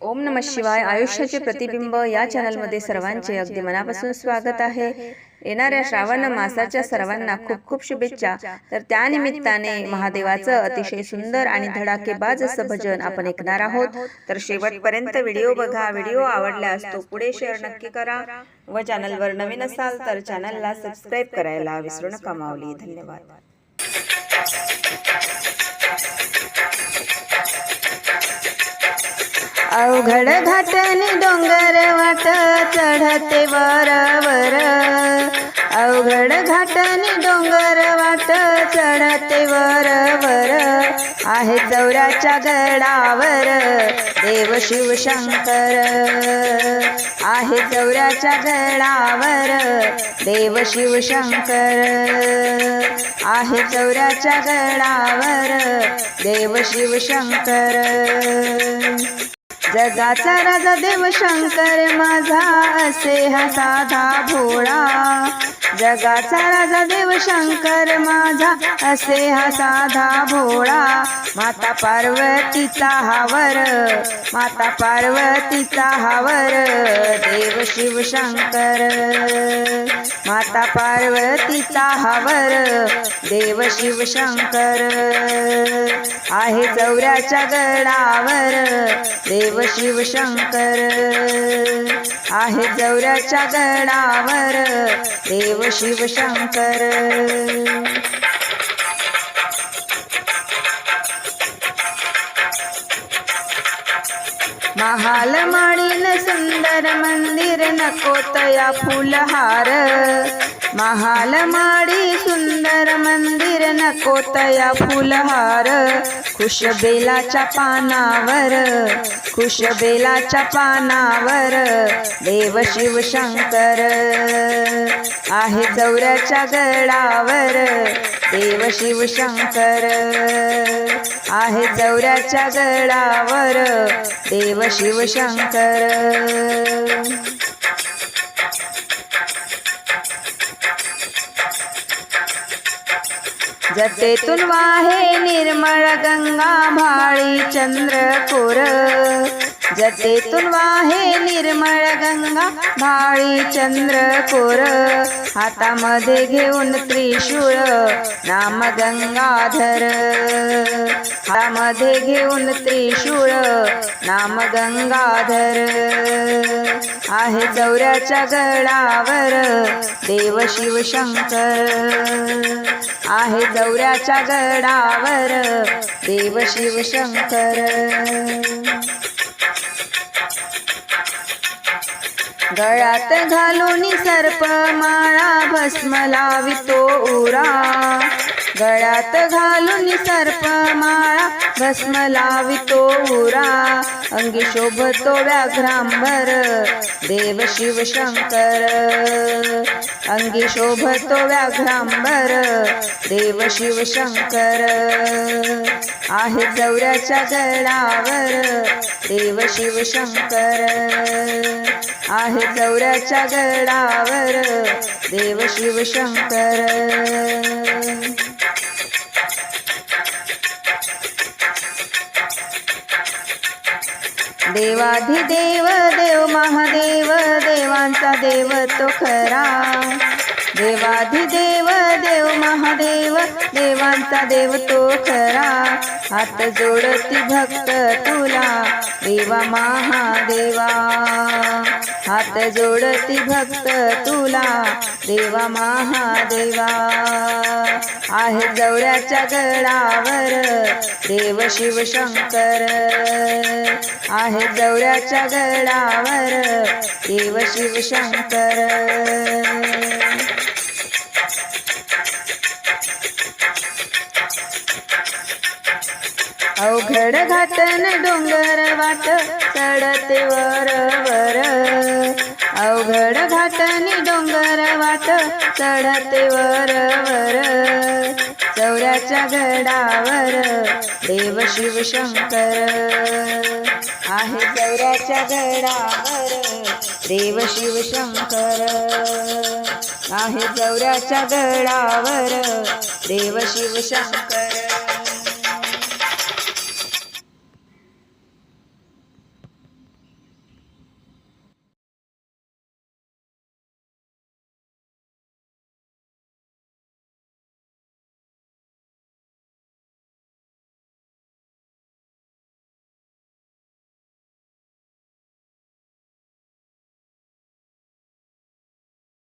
ओम नमः शिवाय. आयुष्याचे प्रतिबिंब या चॅनलमध्ये सर्वांचे अगदी मनापासून स्वागत आहे. येणाऱ्या श्रावण मासाच्या सर्वांना खूप खूप शुभेच्छा. तर त्या निमित्ताने महादेवाचं अतिशय सुंदर आणि धडाकेबाज असं भजन आपण ऐकणार आहोत. तर शेवटपर्यंत व्हिडिओ बघा. व्हिडिओ आवडल्यास तो पुढे शेअर नक्की करा व चॅनलवर नवीन असाल तर चॅनलला सबस्क्राईब करायला विसरू नका. माऊली. धन्यवाद. अवघड घाटनी डोंगर वाट चढते वरवर, अवघड घाटनी डोंगर वाट चढते वरवर, आहे चौऱ्याच्या गडावर देव शिव शंकर, आहे चौऱ्याच्या गडावर देव शिव शंकर, आहे चौऱ्याच्या गडावर देव शिव शंकर. जगाचा राजा देव शंकर माझा असे हा साधा भोळा, जगाचा राजा देव शंकर माझा असे हा साधा भोळा, माता पार्वतीचा हावर, माता पार्वतीचा हावर देव शिव शंकर, माता पार्वतीचा हावर देव शिव शंकर, आहे चौऱ्याच्या गडावर देव शिव शंकर, आहे चौऱ्याच्या गडावर देव शिव शंकर. महाल माळीन सुंदर मंदिर नको तया फुलहार, महाल माळी सुंदर मंदिर नको तया फुलहार, खुश बेलाच्या पानावर, खुश बेलाच्या पानावर देव शिव शंकर, आहे चौऱ्याच्या गडावर देव शिव शंकर, आहे चौऱ्याच्या गडावर देव शिव शंकर. जटेतून वाहे निर्मळ गंगा भाळी चंद्रकोर, जटेतून वाहे निर्मळ गंगा भाळी चंद्रकोर, हातामध्ये घेऊन त्रिशूळ नाम गंगाधर, हातामध्ये घेऊन त्रिशूळ नाम गंगाधर, आहे चौऱ्याच्या गडावर देव शिव शंकर, आहे चौऱ्याच्या गडावर देव शिव शंकर. गळ्यात घालून सर्प माळा भस्म लावितो उरा, गळ्यात घालून सर्प माळा भस्म लावितो उरा, अंगी शोभतो व्याघ्रांबर देव शिव शंकर, अंगी शोभतो व्याघ्रांबर देव शिव शंकर, आहे चौऱ्याच्या गडावर देव शिव शंकर, आहे चौऱ्याच्या गडावर देव शिव शंकर. देवाधिदेव देव महादेव देवांचा देव तो खरा, देवाधिदेव देव महादेव देवांचा देव तो खरा, हात जोडती भक्त तुला देवा महादेवा, हात जोडती भक्त तुला देवा महादेवा, आहे चौऱ्याच्या गडावर देव शिव शंकर, आहे चौऱ्याच्या गडावर देव शिव शंकर. अवघड घाटन डोंगर वाट चढते वरवर, अवघड घाटनी डोंगर वाट चढते वरवर, चौऱ्याच्या गडावर देव शिव शंकर, आहे चौऱ्याच्या गडावर देव शिव शंकर, आहे चौऱ्याच्या गडावर देव शिव शंकर.